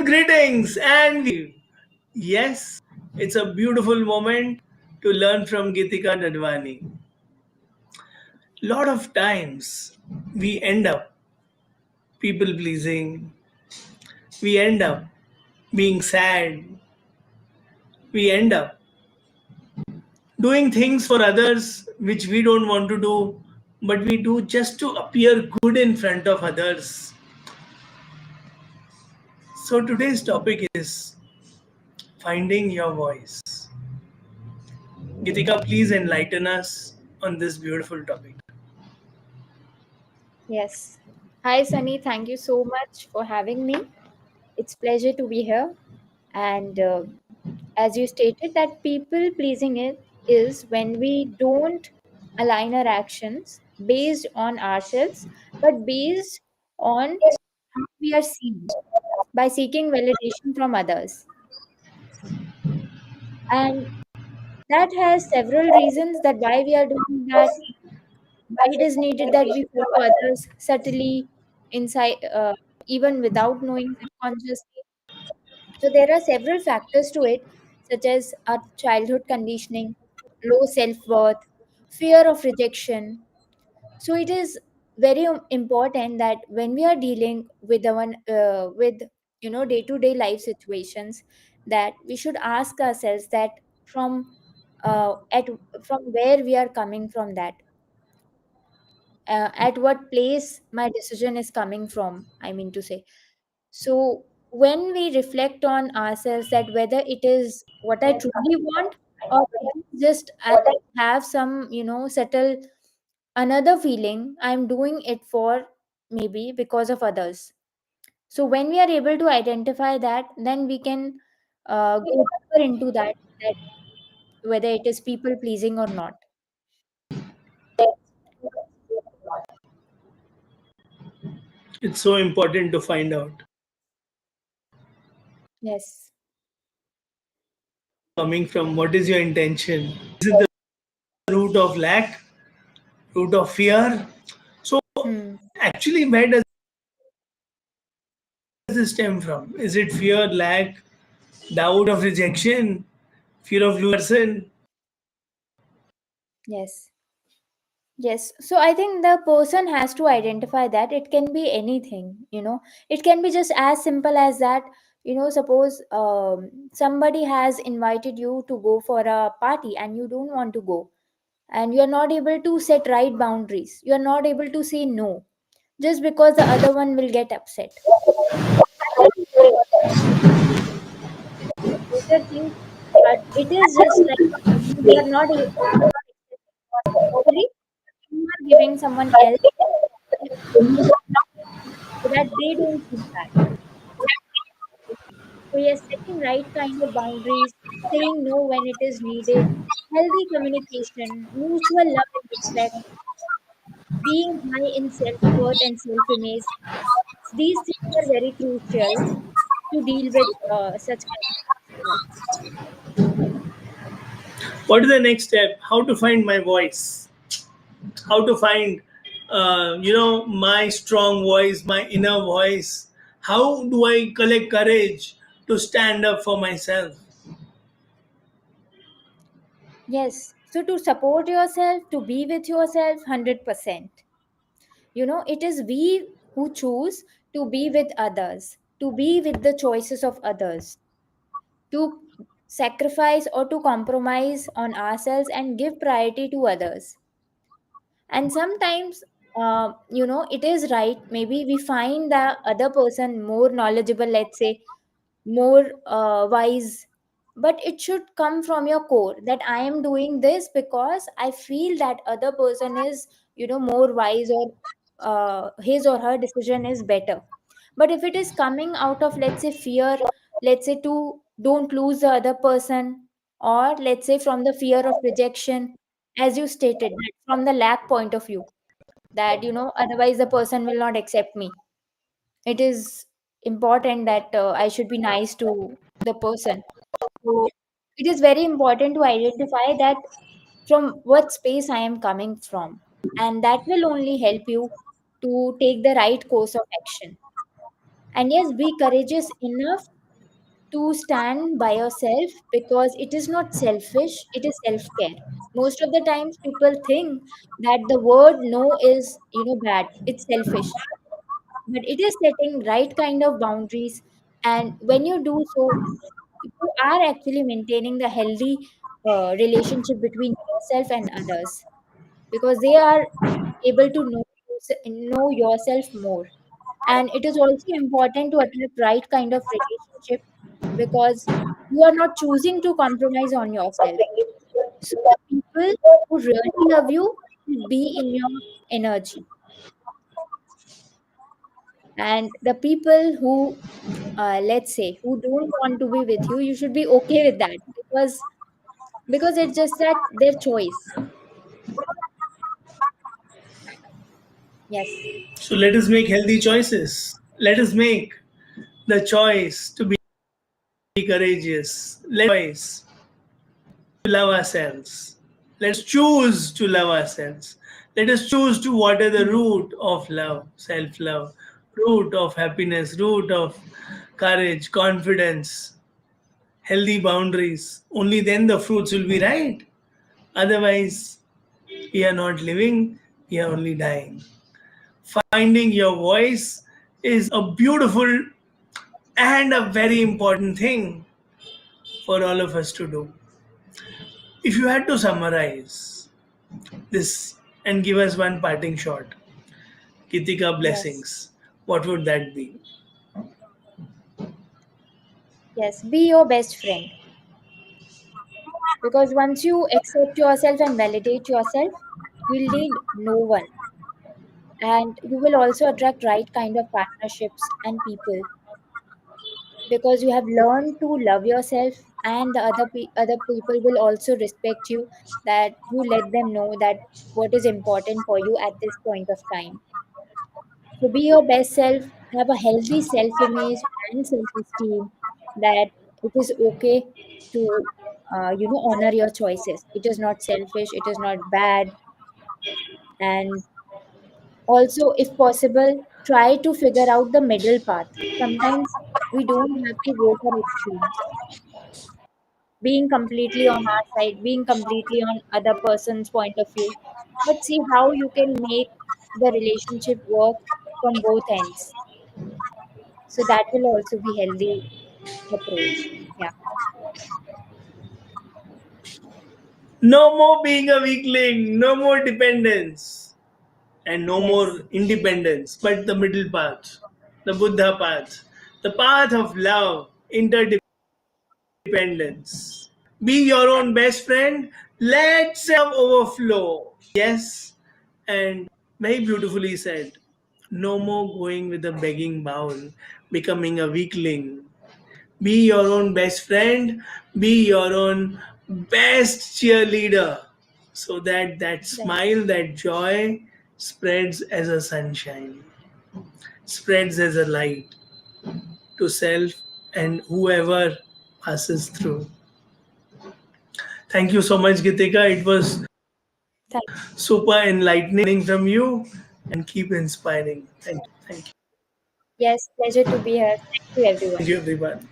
Greetings and yes, it's a beautiful moment to learn from Gitika Dadwani. Lot of times we end up people pleasing, we end up being sad, we end up doing things for others which we don't want to do, but we do just to appear good in front of others. So today's topic is finding your voice. Gitika, please enlighten us on this beautiful topic. Yes. Hi, Sunny. Thank you so much for having me. It's pleasure to be here. And as you stated, that people pleasing it is when we don't align our actions based on ourselves, but based on how we are seen by seeking validation from others. And that has several reasons that why we are doing that, why it is needed that we follow others subtly inside, even without knowing subconsciously. So there are several factors to it, such as our childhood conditioning, low self-worth, fear of rejection. So it is very important that when we are dealing with with day-to-day life situations, that we should ask ourselves that from at from where we are coming from, that at what place my decision is coming from, I mean to say. So when we reflect on ourselves, that whether it is what I truly want, or it is just I have some settle another feeling I'm doing it for, maybe because of others. So when we are able to identify that, then we can go deeper into that whether it is people pleasing or not. It's so important to find out. Yes. Coming from what is your intention? Is it the root of lack, root of fear? So, Hmm. actually, where does this stem from? Is it fear, lack, doubt of rejection, fear of losing person? Yes. Yes, so I think the person has to identify that it can be anything. It can be just as simple as that. Suppose somebody has invited you to go for a party and you don't want to go, and you're not able to set right boundaries. You're not able to say no just because the other one will get upset. That is a major thing, but it is just like you are not accepting what boundary you are giving someone else so that they don't feel bad. So yes, setting right kind of boundaries, saying no when it is needed, healthy communication, mutual love and respect, being high in self-worth and self-image. These things are very crucial to deal with such kind of customers. What is the next step? How to find my voice? How to find, my strong voice, my inner voice? How do I collect courage to stand up for myself? Yes. So to support yourself, to be with yourself 100%. It is we who choose to be with others, to be with the choices of others, to sacrifice or to compromise on ourselves and give priority to others. And sometimes it is right, maybe we find the other person more knowledgeable, let's say more wise, but it should come from your core that I am doing this because I feel that other person is more wise, or his or her decision is better. But if it is coming out of, let's say, fear, let's say to don't lose the other person, or let's say from the fear of rejection, as you stated, that from the lack point of view, that otherwise the person will not accept me, it is important that I should be nice to the person. So it is very important to identify that from what space I am coming from, and that will only help you to take the right course of action. And yes, be courageous enough to stand by yourself, because it is not selfish, it is self care. Most of the times people think that the word no is, bad, it's selfish, but it is setting right kind of boundaries. And when you do so, you are actually maintaining the healthy relationship between yourself and others, because they are able to know yourself more. And it is also important to attract right kind of relationship, because you are not choosing to compromise on yourself. So the people who really love you should be in your energy, and the people who, let's say, who don't want to be with you, you should be okay with that, because it's just that their choice. Yes. So let us make healthy choices. Let us make the choice to be courageous. Let's choice to love ourselves. Let's choose to love ourselves. Let us choose to water the root of love, self love, root of happiness, root of courage, confidence, healthy boundaries. Only then the fruits will be right. Otherwise, we are not living, we are only dying. Finding your voice is a beautiful and a very important thing for all of us to do. If you had to summarize this and give us one parting shot, Kitika Yes. blessings, what would that be? Yes, be your best friend, because once you accept yourself and validate yourself, you'll need no one, and you will also attract right kind of partnerships and people, because you have learned to love yourself, and the other people will also respect you, that you let them know that what is important for you at this point of time. So be your best self, have a healthy self image and self esteem, that it is okay to honor your choices. It is not selfish, it is not bad. And also, if possible, try to figure out the middle path. Sometimes we don't have to go for extremes, being completely on our side, being completely on other person's point of view, but see how you can make the relationship work from both ends. So that will also be healthy approach. Yeah. No more being a weakling, no more dependence, and no Yes. more independence, but the middle path, the Buddha path, the path of love, interdependence. Be your own best friend. Let self overflow. Yes, and very beautifully said. No more going with a begging bowl, becoming a weakling. Be your own best friend. Be your own best cheerleader, so that that Right. smile, that joy spreads as a sunshine, spreads as a light to self and whoever passes through. Thank you so much, Gitika. It was Thank super enlightening from you, and keep inspiring. Thank you. Thank you. Yes, pleasure to be here. Thank you, everyone. Thank you, everyone.